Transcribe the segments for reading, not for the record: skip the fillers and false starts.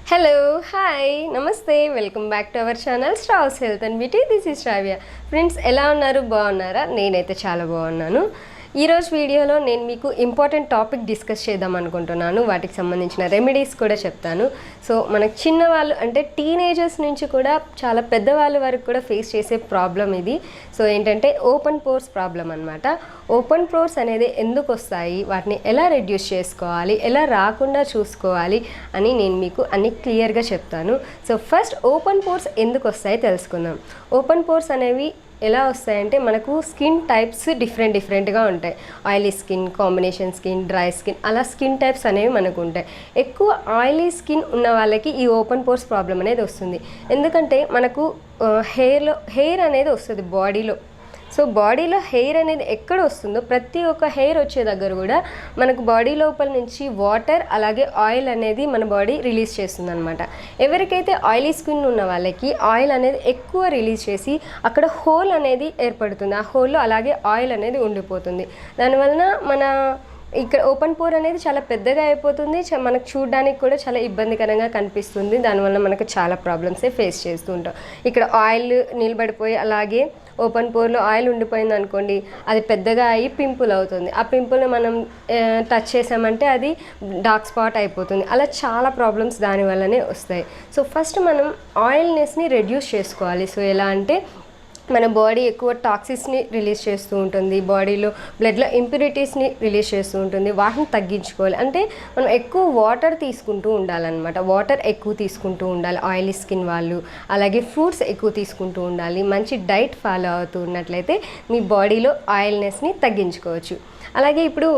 Hello hi నమస్తే welcome back to our channel Sravs Health&Beauty. This is Sravya. Friends ఎలా ఉన్నారు? బాగున్నారా? నేనైతే చాలా బాగున్నాను. ఈరోజు వీడియోలో నేను మీకు ఇంపార్టెంట్ టాపిక్ డిస్కస్ చేద్దాం అనుకుంటున్నాను. వాటికి సంబంధించిన రెమెడీస్ కూడా చెప్తాను. సో మనకు చిన్నవాళ్ళు అంటే టీనేజర్స్ నుంచి కూడా చాలా పెద్దవాళ్ళ వరకు కూడా ఫేస్ చేసే ప్రాబ్లం ఇది. సో ఏంటంటే ఓపెన్ పోర్స్ ప్రాబ్లం అనమాట. ఓపెన్ పోర్స్ అనేది ఎందుకు వస్తాయి, వాటిని ఎలా రెడ్యూస్ చేసుకోవాలి, ఎలా రాకుండా చూసుకోవాలి అని నేను మీకు అన్ని క్లియర్గా చెప్తాను. సో ఫస్ట్ ఓపెన్ పోర్స్ ఎందుకు వస్తాయి తెలుసుకుందాం. ఓపెన్ పోర్స్ అనేవి ఎలా వస్తాయంటే మనకు స్కిన్ టైప్స్ డిఫరెంట్గా ఉంటాయి. Oily skin, combination skin, dry skin, అలా స్కిన్ టైప్స్ అనేవి మనకు ఉంటాయి. ఎక్కువ ఆయిలీ స్కిన్ ఉన్న వాళ్ళకి ఈ ఓపెన్ పోర్స్ ప్రాబ్లం అనేది వస్తుంది. ఎందుకంటే మనకు హెయిర్ అనేది వస్తుంది బాడీలో. సో బాడీలో హెయిర్ అనేది ఎక్కడ వస్తుందో ప్రతి ఒక్క హెయిర్ వచ్చే దగ్గర కూడా మనకు బాడీ లోపల నుంచి వాటర్ అలాగే ఆయిల్ అనేది మన బాడీ రిలీజ్ చేస్తుంది అనమాట. ఎవరికైతే ఆయిలీ స్కిన్ ఉన్న వాళ్ళకి ఆయిల్ అనేది ఎక్కువ రిలీజ్ చేసి అక్కడ హోల్ అనేది ఏర్పడుతుంది. ఆ హోల్లో అలాగే ఆయిల్ అనేది ఉండిపోతుంది. దానివలన మన ఇక్కడ ఓపెన్ పోర్ అనేది చాలా పెద్దగా అయిపోతుంది. మనకు చూడడానికి కూడా చాలా ఇబ్బందికరంగా కనిపిస్తుంది. దానివల్ల మనకు చాలా ప్రాబ్లమ్సే ఫేస్ చేస్తూ ఉంటాం. ఇక్కడ ఆయిల్ నిలబడిపోయి అలాగే ఓపెన్ పోర్లో ఆయిల్ ఉండిపోయింది అనుకోండి, అది పెద్దగా అయ్యి పింపుల్ అవుతుంది. ఆ పింపుల్ని మనం టచ్ చేసామంటే అది డార్క్ స్పాట్ అయిపోతుంది. అలా చాలా ప్రాబ్లమ్స్ దానివల్లనే వస్తాయి. సో ఫస్ట్ మనం ఆయిల్నెస్ని రెడ్యూస్ చేసుకోవాలి. సో ఎలా అంటే మన బాడీ ఎక్కువ టాక్సిన్స్ని రిలీజ్ చేస్తూ ఉంటుంది, బాడీలో బ్లడ్లో ఇంప్యూరిటీస్ని రిలీజ్ చేస్తూ ఉంటుంది. వాటిని తగ్గించుకోవాలి అంటే మనం ఎక్కువ వాటర్ తీసుకుంటూ ఉండాలన్నమాట. వాటర్ ఎక్కువ తీసుకుంటూ ఉండాలి ఆయిలీ స్కిన్ వాళ్ళు. అలాగే ఫ్రూట్స్ ఎక్కువ తీసుకుంటూ ఉండాలి. మంచి డైట్ ఫాలో అవుతూ ఉన్నట్లయితే మీ బాడీలో ఆయిల్నెస్ని తగ్గించుకోవచ్చు. అలాగే ఇప్పుడు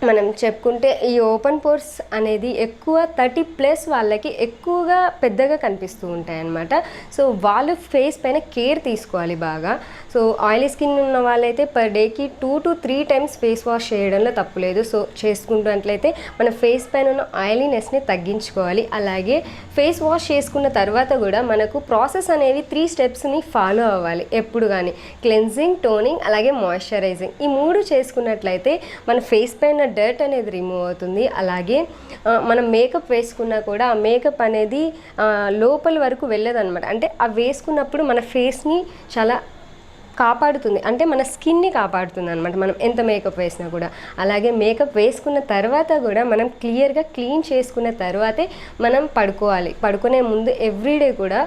మనం చెప్పుకుంటే ఈ ఓపెన్ పోర్స్ అనేది ఎక్కువ 30+ వాళ్ళకి ఎక్కువగా పెద్దగా కనిపిస్తూ ఉంటాయి అన్నమాట. సో వాళ్ళు ఫేస్ పైన కేర్ తీసుకోవాలి బాగా. సో ఆయిలీ స్కిన్ ఉన్న వాళ్ళైతే పర్ డేకి 2 to 3 times ఫేస్ వాష్ చేయడంలో తప్పులేదు. సో చేసుకుంటున్నట్లయితే మన ఫేస్ పైన ఉన్న ఆయిలీనెస్ని తగ్గించుకోవాలి. అలాగే ఫేస్ వాష్ చేసుకున్న తర్వాత కూడా మనకు ప్రాసెస్ అనేవి 3 స్టెప్స్ని ఫాలో అవ్వాలి ఎప్పుడు కానీ. క్లెన్జింగ్, టోనింగ్ అలాగే మాయిశ్చరైజింగ్, ఈ 3 చేసుకున్నట్లయితే మన ఫేస్ పైన డర్ట్ అనేది రిమూవ్ అవుతుంది. అలాగే మనం మేకప్ వేసుకున్నా కూడా ఆ మేకప్ అనేది లోపల వరకు వెళ్ళదన్నమాట. అంటే అవి వేసుకున్నప్పుడు మన ఫేస్ని చాలా కాపాడుతుంది, అంటే మన స్కిన్ని కాపాడుతుంది అనమాట మనం ఎంత మేకప్ వేసినా కూడా. అలాగే మేకప్ వేసుకున్న తర్వాత కూడా మనం క్లియర్గా క్లీన్ చేసుకున్న తర్వాతే మనం పడుకోవాలి. పడుకునే ముందు ఎవ్రీడే కూడా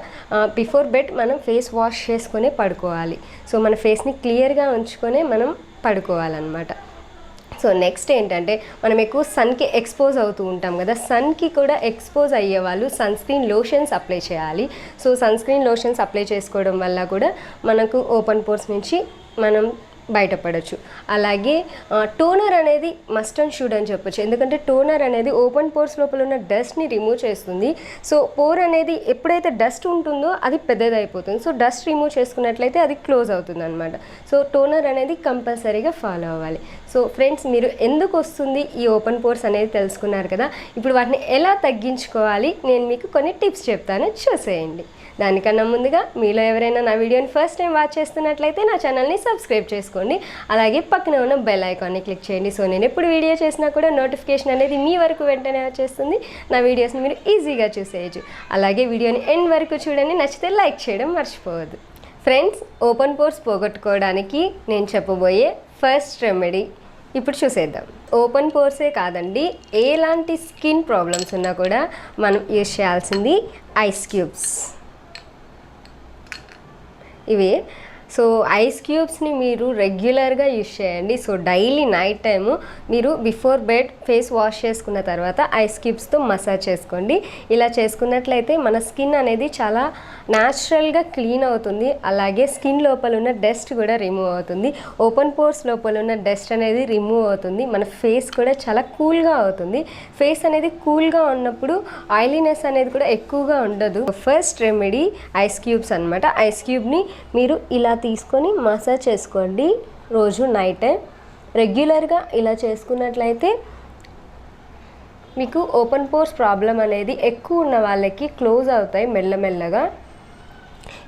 బిఫోర్ బెడ్ మనం ఫేస్ వాష్ చేసుకొని పడుకోవాలి. సో మన ఫేస్ని క్లియర్గా ఉంచుకొని మనం పడుకోవాలన్నమాట. సో నెక్స్ట్ ఏంటంటే మనం ఎక్కువ సన్కి ఎక్స్పోజ్ అవుతూ ఉంటాం కదా. సన్కి కూడా ఎక్స్పోజ్ అయ్యే వాళ్ళు సన్ స్క్రీన్ లోషన్స్ అప్లై చేయాలి. So sunscreen lotions apply చేసుకోవడం వల్ల కూడా మనకు ఓపెన్ పోర్స్ నుంచి మనం బయటపడవచ్చు. అలాగే టోనర్ అనేది మస్ట్ అండ్ షుడ్ అని చెప్పొచ్చు. ఎందుకంటే టోనర్ అనేది ఓపెన్ పోర్స్ లోపల ఉన్న డస్ట్ని రిమూవ్ చేస్తుంది. సో పోర్ అనేది ఎప్పుడైతే డస్ట్ ఉంటుందో అది పెద్దదైపోతుంది. సో డస్ట్ రిమూవ్ చేసుకున్నట్లయితే అది క్లోజ్ అవుతుంది అనమాట. సో టోనర్ అనేది కంపల్సరీగా ఫాలో అవ్వాలి. సో ఫ్రెండ్స్, మీరు ఎందుకు వస్తుంది ఈ ఓపెన్ పోర్స్ అనేది తెలుసుకున్నారు కదా. ఇప్పుడు వాటిని ఎలా తగ్గించుకోవాలి నేను మీకు కొన్ని టిప్స్ చెప్తాను, చూసేయండి. దానికన్నా ముందుగా మీలో ఎవరైనా నా వీడియోని ఫస్ట్ టైం వాచ్ చేస్తున్నట్లయితే నా ఛానల్ని సబ్స్క్రైబ్ చేసుకోండి. అలాగే పక్కన ఉన్న బెల్ ఐకాన్ని క్లిక్ చేయండి. సో నేను ఎప్పుడు వీడియో చేసినా కూడా నోటిఫికేషన్ అనేది మీ వరకు వెంటనే వచ్చేస్తుంది. నా వీడియోస్ని మీరు ఈజీగా చూసేయచ్చు. అలాగే వీడియోని ఎండ్ వరకు చూడండి. నచ్చితే లైక్ చేయడం మర్చిపోవద్దు. ఫ్రెండ్స్, ఓపెన్ పోర్స్ పోగొట్టుకోవడానికి నేను చెప్పబోయే ఫస్ట్ రెమెడీ ఇప్పుడు చూసేద్దాం. ఓపెన్ పోర్సే కాదండి, ఎలాంటి స్కిన్ ప్రాబ్లమ్స్ ఉన్నా కూడా మనం యూజ్ చేయాల్సింది ఐస్ క్యూబ్స్. ఇవి సో ఐస్ క్యూబ్స్ని మీరు రెగ్యులర్గా యూజ్ చేయండి. సో డైలీ నైట్ టైము మీరు బిఫోర్ బెడ్ ఫేస్ వాష్ చేసుకున్న తర్వాత ఐస్ క్యూబ్స్తో మసాజ్ చేసుకోండి. ఇలా చేసుకున్నట్లయితే మన స్కిన్ అనేది చాలా న్యాచురల్గా క్లీన్ అవుతుంది. అలాగే స్కిన్ లోపల ఉన్న డస్ట్ కూడా రిమూవ్ అవుతుంది. ఓపెన్ పోర్స్ లోపల ఉన్న డస్ట్ అనేది రిమూవ్ అవుతుంది. మన ఫేస్ కూడా చాలా కూల్గా అవుతుంది. ఫేస్ అనేది కూల్గా ఉన్నప్పుడు ఆయిలీనెస్ అనేది కూడా ఎక్కువగా ఉండదు. ఫస్ట్ రెమెడీ ఐస్ క్యూబ్స్ అనమాట. ఐస్ క్యూబ్ని మీరు ఇలా తీసుకొని మసాజ్ చేసుకోండి రోజు నైట్ టైం. రెగ్యులర్గా ఇలా చేసుకున్నట్లయితే మీకు ఓపెన్ పోర్స్ ప్రాబ్లం అనేది ఎక్కువ ఉన్న వాళ్ళకి క్లోజ్ అవుతాయి మెల్లమెల్లగా.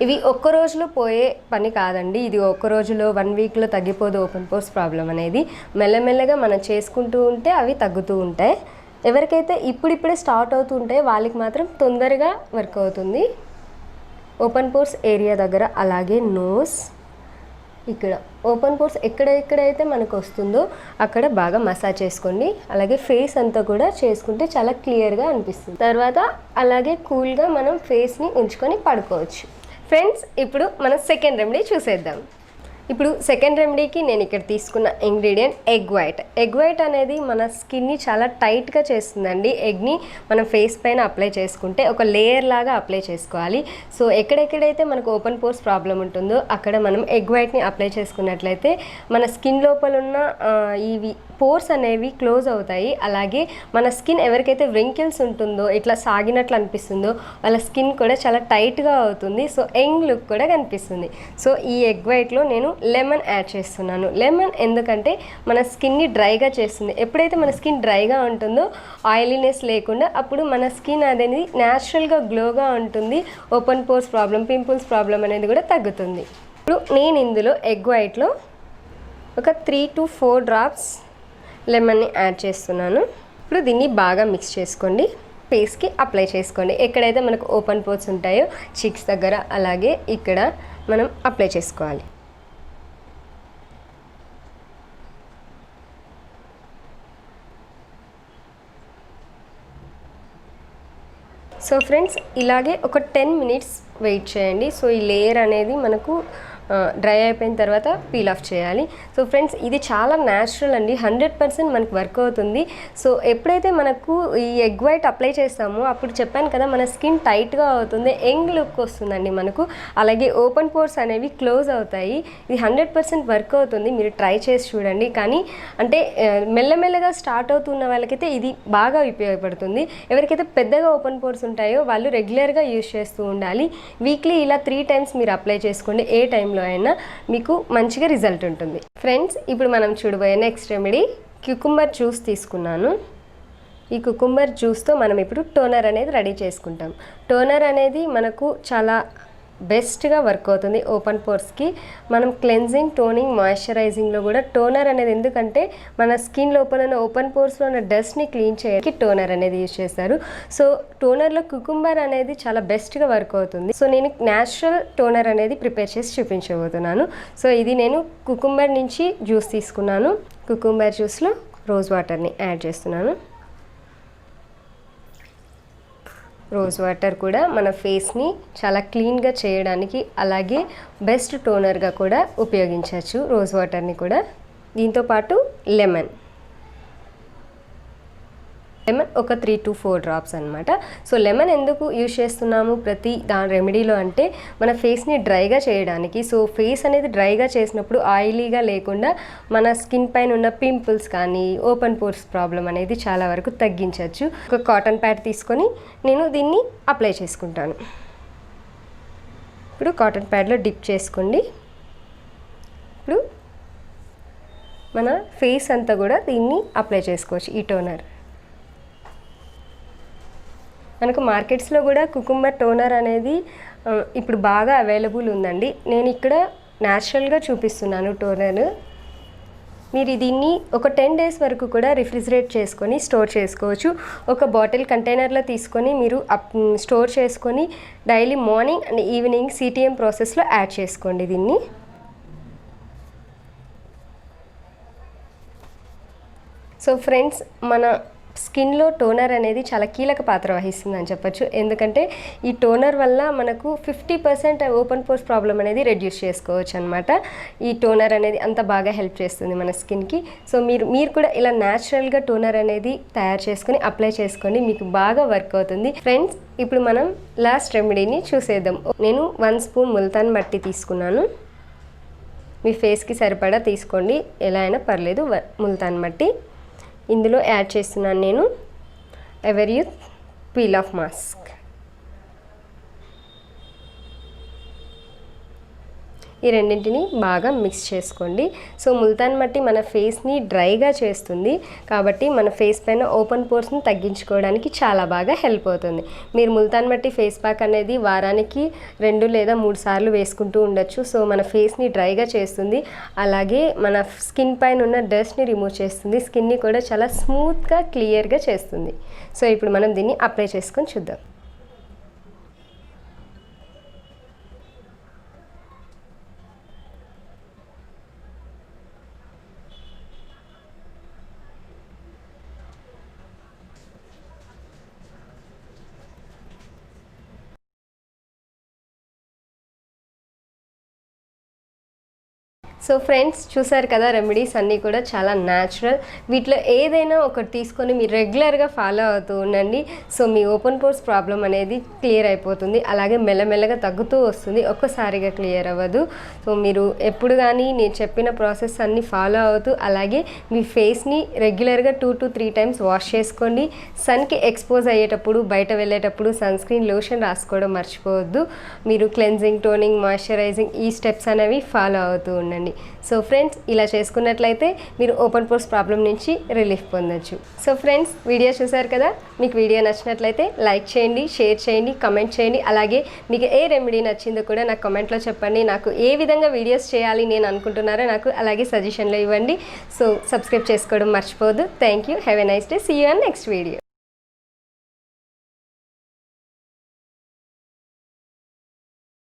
ఇవి ఒక్క రోజులో పోయే పని కాదండి. ఇది ఒక్క రోజులో 1 వీక్లో తగ్గిపోదు ఓపెన్ పోర్స్ ప్రాబ్లం అనేది. మెల్లమెల్లగా మనం చేసుకుంటూ ఉంటే అవి తగ్గుతూ ఉంటాయి. ఎవరికైతే ఇప్పుడిప్పుడే స్టార్ట్ అవుతుంటే వాళ్ళకి మాత్రం తొందరగా వర్క్ అవుతుంది. ఓపెన్ పోర్స్ ఏరియా దగ్గర, అలాగే నోస్ ఇక్కడ ఓపెన్ పోర్స్ ఎక్కడెక్కడైతే మనకు వస్తుందో అక్కడ బాగా మసాజ్ చేసుకోండి. అలాగే ఫేస్ అంతా కూడా చేసుకుంటే చాలా క్లియర్గా అనిపిస్తుంది. తర్వాత అలాగే కూల్గా మనం ఫేస్ని ఉంచుకొని పడుకోవచ్చు. ఫ్రెండ్స్, ఇప్పుడు మనం సెకండ్ రెమెడీ చూసేద్దాం. ఇప్పుడు సెకండ్ రెమెడీకి నేను ఇక్కడ తీసుకున్న ingredient egg white. Egg white అనేది మన స్కిన్ని చాలా టైట్గా చేస్తుందండి. ఎగ్ని మనం ఫేస్ పైన అప్లై చేసుకుంటే ఒక లేయర్ లాగా అప్లై చేసుకోవాలి. సో ఎక్కడెక్కడైతే మనకు ఓపెన్ పోర్స్ ప్రాబ్లం ఉంటుందో అక్కడ మనం ఎగ్ వైట్ని అప్లై చేసుకున్నట్లయితే మన స్కిన్ లోపల ఉన్న ఇవి పోర్స్ అనేవి క్లోజ్ అవుతాయి. అలాగే మన స్కిన్ ఎవరికైతే వ్రింకిల్స్ ఉంటుందో, ఇట్లా సాగినట్లు అనిపిస్తుందో వాళ్ళ స్కిన్ కూడా చాలా టైట్గా అవుతుంది. సో యంగ్ లుక్ కూడా కనిపిస్తుంది. సో ఈ ఎగ్ వైట్లో నేను లెమన్ యాడ్ చేస్తున్నాను. లెమన్ ఎందుకంటే మన స్కిన్ని డ్రైగా చేస్తుంది. ఎప్పుడైతే మన స్కిన్ డ్రైగా ఉంటుందో, ఆయిలీనెస్ లేకుండా, అప్పుడు మన స్కిన్ అనేది న్యాచురల్గా గ్లోగా ఉంటుంది. Open pores problem, pimples problem అనేది కూడా తగ్గుతుంది. ఇప్పుడు నేను ఇందులో ఎగ్ వైట్లో ఒక 3 to 4 drops లెమన్ని యాడ్ చేస్తున్నాను. ఇప్పుడు దీన్ని బాగా మిక్స్ చేసుకోండి. ఫేస్కి అప్లై చేసుకోండి. ఎక్కడైతే మనకు ఓపెన్ పోర్స్ ఉంటాయో చిక్స్ దగ్గర, అలాగే ఇక్కడ మనం అప్లై చేసుకోవాలి. సో ఫ్రెండ్స్, ఇలాగే ఒక 10 minutes వెయిట్ చేయండి. సో ఈ లేయర్ అనేది మనకు డ్రై అయిపోయిన తర్వాత పీల్ ఆఫ్ చేయాలి. సో ఫ్రెండ్స్, ఇది చాలా న్యాచురల్ అండి. 100% మనకు వర్క్ అవుతుంది. సో ఎప్పుడైతే మనకు ఈ ఎగ్ వైట్ అప్లై చేస్తామో అప్పుడు చెప్పాను కదా, మన స్కిన్ టైట్గా అవుతుంది, యంగ్ లుక్ వస్తుందండి మనకు. అలాగే ఓపెన్ పోర్స్ అనేవి క్లోజ్ అవుతాయి. ఇది 100% వర్క్ అవుతుంది. మీరు ట్రై చేసి చూడండి. కానీ అంటే మెల్లమెల్లగా స్టార్ట్ అవుతున్న వాళ్ళకైతే ఇది బాగా ఉపయోగపడుతుంది. ఎవరికైతే పెద్దగా ఓపెన్ పోర్స్ ఉంటాయో వాళ్ళు రెగ్యులర్గా యూజ్ చేస్తూ ఉండాలి. వీక్లీ ఇలా 3 times మీరు అప్లై చేసుకోండి. ఏ టైంలో అయినా మీకు మంచిగా రిజల్ట్ ఉంటుంది. ఫ్రెండ్స్, ఇప్పుడు మనం చూడబోయే నెక్స్ట్ రెమెడీ క్యూకుంబర్ జ్యూస్ తీసుకున్నాను. ఈ కుకుంబర్ జ్యూస్తో మనం ఇప్పుడు టోనర్ అనేది రెడీ చేసుకుంటాం. టోనర్ అనేది మనకు చాలా బెస్ట్గా వర్క్ అవుతుంది ఓపెన్ పోర్స్కి. మనం క్లెన్జింగ్, టోనింగ్, మాయిశ్చరైజింగ్లో కూడా టోనర్ అనేది, ఎందుకంటే మన స్కిన్ లోపల ఉన్న ఓపెన్ పోర్స్లో ఉన్న డస్ట్ని క్లీన్ చేయడానికి టోనర్ అనేది యూజ్ చేస్తారు. సో టోనర్లో కుకుంబర్ అనేది చాలా బెస్ట్గా వర్క్ అవుతుంది. సో నేను న్యాచురల్ టోనర్ అనేది ప్రిపేర్ చేసి చూపించబోతున్నాను. సో ఇది నేను కుకుంబర్ నుంచి జ్యూస్ తీసుకున్నాను. కుకుంబర్ జ్యూస్లో రోజ్ వాటర్ని యాడ్ చేస్తున్నాను. రోజ్ వాటర్ కూడా మన ఫేస్ని చాలా క్లీన్గా చేయడానికి, అలాగే బెస్ట్ టోనర్గా కూడా ఉపయోగించవచ్చు రోజ్ వాటర్ని కూడా. దీంతోపాటు లెమన్ ఒక 3 to 4 drops అనమాట. సో లెమన్ ఎందుకు యూజ్ చేస్తున్నాము ప్రతి దాని రెమెడీలో అంటే మన ఫేస్ని డ్రైగా చేయడానికి. సో ఫేస్ అనేది డ్రైగా చేసినప్పుడు ఆయిలీగా లేకుండా మన స్కిన్ పైన ఉన్న పింపుల్స్ కానీ ఓపెన్ పోర్స్ ప్రాబ్లం అనేది చాలా వరకు తగ్గించవచ్చు. ఒక కాటన్ ప్యాడ్ తీసుకొని నేను దీన్ని అప్లై చేసుకుంటాను. ఇప్పుడు కాటన్ ప్యాడ్లో డిప్ చేసుకోండి. ఇప్పుడు మన ఫేస్ అంతా కూడా దీన్ని అప్లై చేసుకోవచ్చు. ఈ టోనర్ మనకు మార్కెట్స్లో కూడా కుకుంబర్ టోనర్ అనేది ఇప్పుడు బాగా అవైలబుల్ ఉందండి. నేను ఇక్కడ న్యాచురల్గా చూపిస్తున్నాను టోనర్. మీరు దీన్ని ఒక 10 days వరకు కూడా రిఫ్రిజిరేట్ చేసుకొని స్టోర్ చేసుకోవచ్చు. ఒక బాటిల్ కంటైనర్లో తీసుకొని మీరు స్టోర్ చేసుకొని daily morning and evening CTM ప్రాసెస్లో యాడ్ చేసుకోండి దీన్ని. సో ఫ్రెండ్స్, మన స్కిన్లో టోనర్ అనేది చాలా కీలక పాత్ర వహిస్తుందని చెప్పచ్చు. ఎందుకంటే ఈ టోనర్ వల్ల మనకు 50% ఓపెన్ పోర్స్ ప్రాబ్లం అనేది రెడ్యూస్ చేసుకోవచ్చు అనమాట. ఈ టోనర్ అనేది అంత బాగా హెల్ప్ చేస్తుంది మన స్కిన్కి. సో మీరు కూడా ఇలా న్యాచురల్గా టోనర్ అనేది తయారు చేసుకొని అప్లై చేసుకోండి, మీకు బాగా వర్క్ అవుతుంది. ఫ్రెండ్స్, ఇప్పుడు మనం లాస్ట్ రెమెడీని చూసేద్దాం. నేను 1 spoon ముల్తాన్ మట్టి తీసుకున్నాను. మీ ఫేస్కి సరిపడా తీసుకోండి, ఎలా అయినా పర్లేదు. ముల్తాన్ మట్టి ఇందులో యాడ్ చేస్తున్నాను నేను. Ever youth peel off mask. ఈ రెండింటిని బాగా మిక్స్ చేసుకోండి. సో ముల్తాన్ మట్టి మన ఫేస్ని డ్రైగా చేస్తుంది కాబట్టి మన ఫేస్ పైన ఓపెన్ పోర్స్ని తగ్గించుకోవడానికి చాలా బాగా హెల్ప్ అవుతుంది. మీరు ముల్తాన్ మట్టి ఫేస్ ప్యాక్ అనేది వారానికి 2 లేదా 3 సార్లు వేసుకుంటూ ఉండొచ్చు. సో మన ఫేస్ని డ్రైగా చేస్తుంది, అలాగే మన స్కిన్ పైన ఉన్న డస్ట్ని రిమూవ్ చేస్తుంది, స్కిన్ని కూడా చాలా స్మూత్గా క్లియర్గా చేస్తుంది. సో ఇప్పుడు మనం దీన్ని అప్లై చేసుకొని చూద్దాం. సో ఫ్రెండ్స్, చూసారు కదా, రెమెడీస్ అన్నీ కూడా చాలా న్యాచురల్. వీటిలో ఏదైనా ఒకటి తీసుకొని మీరు రెగ్యులర్గా ఫాలో అవుతూ ఉండండి. సో మీ ఓపెన్ పోర్స్ ప్రాబ్లం అనేది క్లియర్ అయిపోతుంది, అలాగే మెల్లమెల్లగా తగ్గుతూ వస్తుంది, ఒక్కసారిగా క్లియర్ అవ్వదు. సో మీరు ఎప్పుడు కానీ నేను చెప్పిన ప్రాసెస్ అన్నీ ఫాలో అవుతూ, అలాగే మీ ఫేస్ని రెగ్యులర్గా 2 to 3 టైమ్స్ వాష్ చేసుకోండి. సన్కి ఎక్స్పోజ్ అయ్యేటప్పుడు, బయట వెళ్ళేటప్పుడు సన్ స్క్రీన్ లోషన్ రాసుకోవడం మర్చిపోవద్దు. మీరు క్లెన్జింగ్, టోనింగ్, మాయిశ్చరైజింగ్ ఈ స్టెప్స్ అనేవి ఫాలో అవుతూ ఉండండి. సో ఫ్రెండ్స్, ఇలా చేసుకున్నట్లయితే మీరు ఓపెన్ పోర్స్ ప్రాబ్లం నుంచి రిలీఫ్ పొందొచ్చు. సో ఫ్రెండ్స్, వీడియో చూసారు కదా, మీకు వీడియో నచ్చినట్లయితే లైక్ చేయండి, షేర్ చేయండి, కమెంట్ చేయండి. అలాగే మీకు ఏ రెమెడీ నచ్చిందో కూడా నాకు కమెంట్లో చెప్పండి. నాకు ఏ విధంగా వీడియోస్ చేయాలి నేను అనుకుంటున్నారో నాకు అలాగే సజెషన్లో ఇవ్వండి. సో సబ్స్క్రైబ్ చేసుకోవడం మర్చిపోవద్దు. Thank you. Have a nice day. See you on next video.